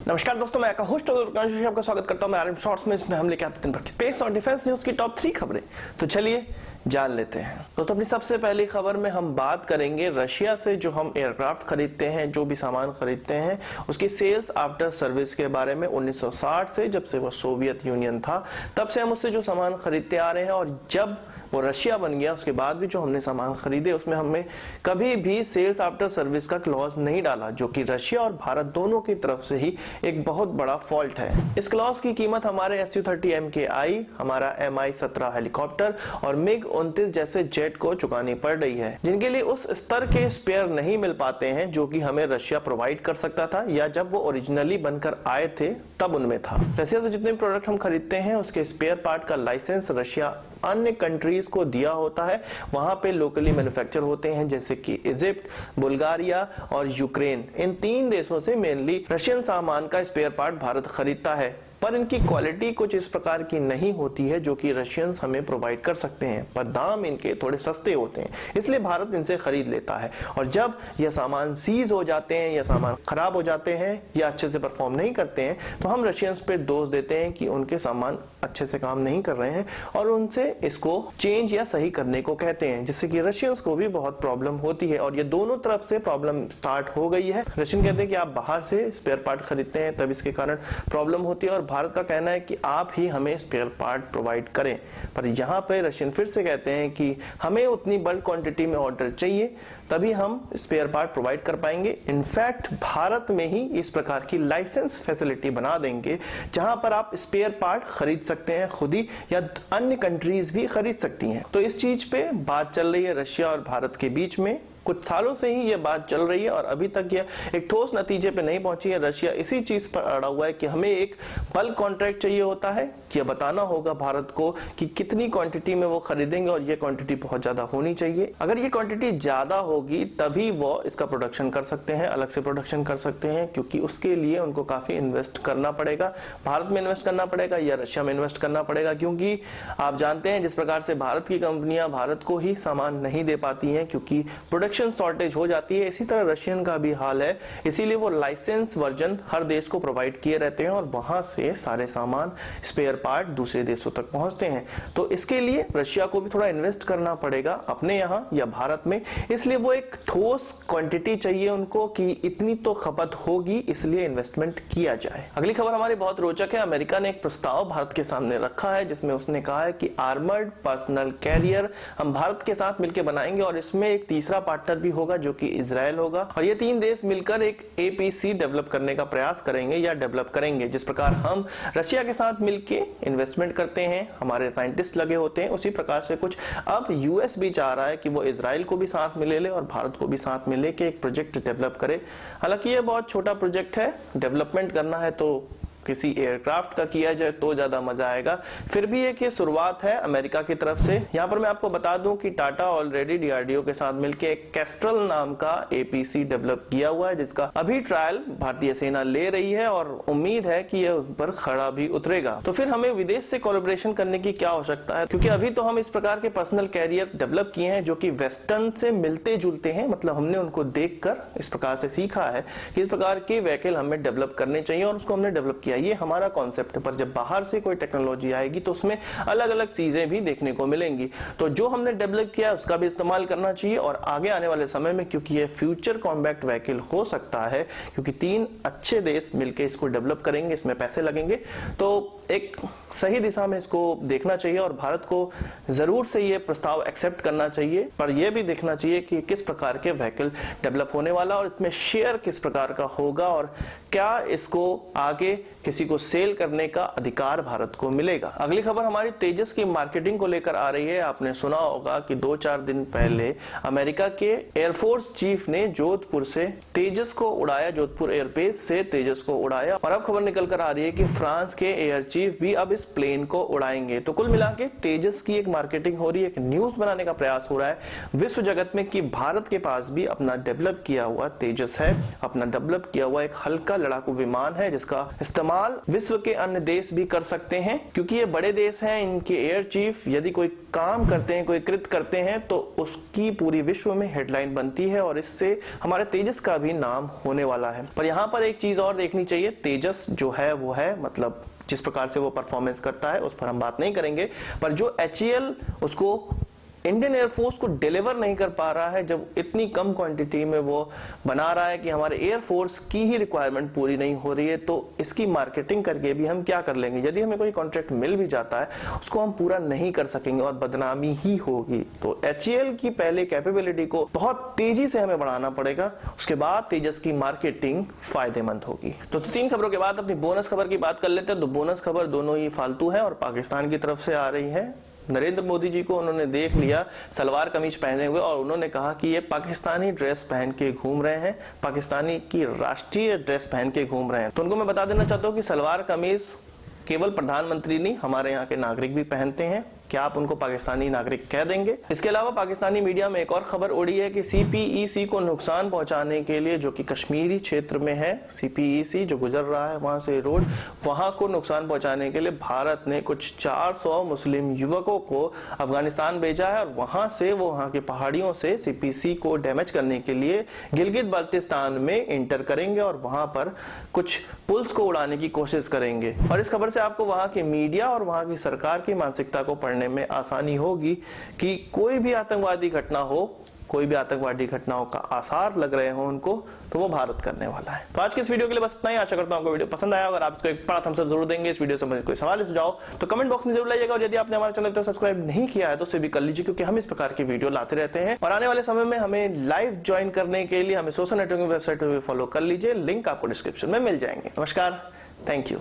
नमस्कार दोस्तों, मैं आपका होस्ट आपका स्वागत करता हूं। मैं आरएम शॉर्ट्स में इसमें हम लेके आते हैं दिन भर की स्पेस और डिफेंस न्यूज की टॉप 3 खबरें। तो चलिए जान लेते हैं। दोस्तों, अपनी सबसे पहली खबर में हम बात करेंगे रशिया से जो हम एयरक्राफ्ट खरीदते हैं, जो भी सामान खरीदते हैं, उसकी सेल्स आफ्टर सर्विस के बारे में। 1960 से, जब से वो सोवियत यूनियन था, तब से हम उससे जो सामान खरीदते आ रहे हैं, और जब वो रशिया बन गया उसके बाद भी जो हमने सामान खरीदे उसमें हमें कभी भी सेल्स आफ्टर सर्विस का क्लॉज नहीं डाला, जो कि रशिया और भारत दोनों की तरफ से ही एक बहुत बड़ा फॉल्ट है। इस क्लॉज की कीमत हमारे Su-30 MKI, हमारा Mi-17 हेलीकॉप्टर और MiG-29 जैसे जेट को चुकानी पड़ रही है, जिनके लिए उस स्तर के स्पेयर नहीं मिल पाते हैं जो कि हमें रशिया प्रोवाइड कर सकता था, या जब वो ओरिजिनली बनकर आए थे तब उनमें था। रशिया से जितने प्रोडक्ट हम खरीदते हैं उसके स्पेयर पार्ट का लाइसेंस रशिया अन्य कंट्रीज को दिया होता है। वहां पे लोकली मैन्युफैक्चर होते हैं, जैसे कि इजिप्ट, बुल्गारिया और यूक्रेन। इन 3 देशों से मेनली रशियन सामान का स्पेयर पार्ट भारत खरीदता है, पर इनकी क्वालिटी कुछ इस प्रकार की नहीं होती है जो कि रशियंस हमें प्रोवाइड कर सकते हैं, पर दाम इनके थोड़े सस्ते होते हैं, इसलिए भारत इनसे खरीद लेता है। और जब यह सामान सीज हो जाते हैं या सामान खराब हो जाते हैं या अच्छे से परफॉर्म नहीं करते हैं, तो हम रशियंस पे दोष देते हैं कि उनके सामान अच्छे से काम नहीं कर रहे हैं और उनसे इसको चेंज या सही करने को कहते हैं, जिससे कि रशियंस को भी बहुत प्रॉब्लम होती है। और ये दोनों तरफ से प्रॉब्लम स्टार्ट हो गई है। रशियन कहते हैं कि आप बाहर से स्पेयर पार्ट खरीदते हैं तब इसके कारण प्रॉब्लम होती है, और भारत का कहना है कि आप ही हमें स्पेयर पार्ट प्रोवाइड करें। पर यहाँ पे रशियन फिर से कहते हैं कि हमें उतनी बल्क क्वांटिटी में ऑर्डर चाहिए, तभी हम स्पेयर पार्ट प्रोवाइड कर पाएंगे। इनफैक्ट भारत में ही इस प्रकार की लाइसेंस फैसिलिटी बना देंगे जहां पर आप स्पेयर पार्ट खरीद सकते हैं खुद ही, या अन्य कंट्रीज भी खरीद सकती हैं। तो इस चीज पे बात चल रही है रशिया और भारत के बीच में। कुछ सालों से ही ये बात चल रही है और अभी तक ये एक ठोस नतीजे पे नहीं पहुंची है। रशिया इसी चीज पर अड़ा हुआ है कि हमें एक बल्क कॉन्ट्रैक्ट चाहिए होता है, कि बताना होगा भारत को कि कितनी क्वांटिटी में वो खरीदेंगे, और ये क्वांटिटी बहुत ज्यादा होनी चाहिए। अगर ये क्वांटिटी ज्यादा होगी तभी वो इसका प्रोडक्शन कर सकते हैं, अलग से प्रोडक्शन कर सकते हैं, क्योंकि उसके लिए उनको काफी इन्वेस्ट करना पड़ेगा। भारत में इन्वेस्ट करना पड़ेगा या रशिया में इन्वेस्ट करना पड़ेगा, क्योंकि आप जानते हैं जिस प्रकार से भारत की कंपनियां भारत को ही सामान नहीं दे पाती हैं क्योंकि प्रोडक्शन शॉर्टेज हो जाती है, इसी तरह रशियन का भी हाल है। इसीलिए वो लाइसेंस वर्जन हर देश को प्रोवाइड किए रहते हैं और वहां से सारे सामान स्पेयर पार्ट दूसरे देशों तक पहुंचते हैं। तो इसके लिए रशिया को भी थोड़ा इन्वेस्ट करना पड़ेगा अपने यहाँ या भारत में, इसलिए वो एक ठोस क्वांटिटी चाहिए उनको कि इतनी तो खपत होगी, इसलिए इन्वेस्टमेंट किया जाए। अगली खबर हमारी बहुत रोचक है। अमेरिका ने एक प्रस्ताव भारत के सामने रखा है जिसमें उसने कहा है कि आर्मर्ड पर्सनल कैरियर हम भारत के साथ मिलकर बनाएंगे, और इसमें एक तीसरा पार्टनर भी होगा जो कि इजराइल होगा, और ये 3 देश मिलकर एक APC डेवलप करने का प्रयास करेंगे या डेवलप करेंगे। जिस प्रकार हम रशिया के साथ मिलकर इन्वेस्टमेंट करते हैं, हमारे साइंटिस्ट लगे होते हैं, उसी प्रकार से कुछ अब US भी चाह रहा है कि वो इजराइल को भी साथ में ले ले और भारत को भी साथ में लेके एक प्रोजेक्ट डेवलप करे। हालांकि ये बहुत छोटा प्रोजेक्ट है, डेवलपमेंट करना है तो किसी एयरक्राफ्ट का किया जाए तो ज्यादा मजा आएगा। फिर भी एक ये शुरुआत है अमेरिका की तरफ से। यहाँ पर मैं आपको बता दूं कि टाटा ऑलरेडी DRDO के साथ मिलकर एक कैस्ट्रल नाम का APC डेवलप किया हुआ है, जिसका अभी ट्रायल भारतीय सेना ले रही है और उम्मीद है कि यह उस पर खड़ा भी उतरेगा। तो फिर हमें विदेश से कोलैबोरेशन करने की क्या आवश्यकता है, क्योंकि अभी तो हम इस प्रकार के पर्सनल कैरियर डेवलप किए हैं जो कि वेस्टर्न से मिलते जुलते हैं। मतलब हमने उनको देखकर इस प्रकार से सीखा है कि इस प्रकार के व्हीकल हमें डेवलप करने चाहिए और उसको हमने डेवलप किया। ये हमारा कॉन्सेप्ट है, पर जब बाहर से कोई टेक्नोलॉजी आएगी तो उसमें अलग अलग चीजें भी देखने को मिलेंगी। तो जो हमने डेवलप किया उसका भी इस्तेमाल करना चाहिए, और आगे आने वाले समय में, क्योंकि ये फ्यूचर कॉम्बैट व्हीकल हो सकता है, क्योंकि 3 अच्छे देश मिलकर इसको डेवलप करेंगे, इसमें पैसे लगेंगे, तो एक सही दिशा में इसको देखना चाहिए और भारत को जरूर से ये प्रस्ताव एक्सेप्ट करना चाहिए। पर यह भी देखना चाहिए कि किस प्रकार के व्हीकल डेवलप होने वाला और इसमें शेयर किस प्रकार का होगा, और क्या इसको आगे किसी को सेल करने का अधिकार भारत को मिलेगा। अगली खबर हमारी तेजस की मार्केटिंग को लेकर आ रही है। आपने सुना होगा कि 2-4 दिन पहले अमेरिका के एयरफोर्स चीफ ने जोधपुर से तेजस को उड़ाया, जोधपुर एयरबेस से तेजस को उड़ाया, और अब खबर निकल कर आ रही है कि फ्रांस के एयर चीफ चीफ भी अब इस प्लेन को उड़ाएंगे। तो कुल मिला के तेजस की एक मार्केटिंग हो रही है, एक न्यूज बनाने का प्रयास हो रहा है विश्व जगत में कि भारत के पास भी अपना डेवलप किया हुआ तेजस है, अपना डेवलप किया हुआ एक हल्का लड़ाकू विमान है जिसका इस्तेमाल विश्व के अन्य देश भी कर सकते हैं, क्योंकि ये बड़े देश हैं। इनके एयर चीफ यदि कोई काम करते हैं, कोई कृत्य करते हैं तो उसकी पूरी विश्व में हेडलाइन बनती है और इससे हमारे तेजस का भी नाम होने वाला है। पर यहां पर एक चीज और देखनी चाहिए, तेजस जो है वो है, मतलब जिस प्रकार से वो परफॉर्मेंस करता है उस पर हम बात नहीं करेंगे, पर जो HAL उसको इंडियन एयरफोर्स को डिलीवर नहीं कर पा रहा है, जब इतनी कम क्वांटिटी में वो बना रहा है कि हमारे एयरफोर्स की ही रिक्वायरमेंट पूरी नहीं हो रही है, तो इसकी मार्केटिंग करके भी हम क्या कर लेंगे। यदि हमें कोई कॉन्ट्रैक्ट मिल भी जाता है उसको हम पूरा नहीं कर सकेंगे और बदनामी ही होगी। तो HAL की पहले कैपेबिलिटी को बहुत तेजी से हमें बढ़ाना पड़ेगा, उसके बाद तेजस की मार्केटिंग फायदेमंद होगी। तो 3 खबरों के बाद अपनी बोनस खबर की बात कर लेते हैं। तो बोनस खबर दोनों ही फालतू है और पाकिस्तान की तरफ से आ रही है। नरेंद्र मोदी जी को उन्होंने देख लिया सलवार कमीज पहने हुए और उन्होंने कहा कि ये पाकिस्तानी ड्रेस पहन के घूम रहे हैं, पाकिस्तानी की राष्ट्रीय ड्रेस पहन के घूम रहे हैं। तो उनको मैं बता देना चाहता हूँ कि सलवार कमीज केवल प्रधानमंत्री नहीं, हमारे यहाँ के नागरिक भी पहनते हैं। क्या आप उनको पाकिस्तानी नागरिक कह देंगे? इसके अलावा पाकिस्तानी मीडिया में एक और खबर उड़ी है कि CPEC को नुकसान पहुंचाने के लिए, जो कि कश्मीरी क्षेत्र में है, CPEC जो गुजर रहा है वहां से रोड, वहां को नुकसान पहुंचाने के लिए भारत ने कुछ 400 मुस्लिम युवकों को अफगानिस्तान भेजा है और वहां से वो वहां की पहाड़ियों से CPEC को डैमेज करने के लिए गिलगित बाल्टिस्तान में एंटर करेंगे और वहां पर कुछ पुल्स को उड़ाने की कोशिश करेंगे। और इस खबर से आपको वहां की मीडिया और वहां की सरकार की मानसिकता को पढ़ने में आसानी होगी कि कोई भी आतंकवादी घटना हो, कोई भी आतंकवादी घटनाओं का आसार लग रहे हो उनको, तो वो भारत करने वाला है। तो आज के इस वीडियो के लिए बस इतना ही। आशा करता हूं आपको वीडियो पसंद आया। अगर आप इसको एक बड़ा थम्स अप जरूर देंगे। इस वीडियो से मुझे कोई सवाल सुझाव तो कमेंट बॉक्स में जरूर लाइएगा और यदि आपने हमारे चैनल को सब्सक्राइब नहीं किया है तो उसे भी कर लीजिए, क्योंकि हम इस प्रकार की वीडियो लाते रहते हैं। और आने वाले समय में हमें लाइव ज्वाइन करने के लिए हमें सोशल नेटवर्किंग वेबसाइट पर फॉलो कर लीजिए, लिंक आपको डिस्क्रिप्शन में मिल जाएंगे। नमस्कार, थैंक यू।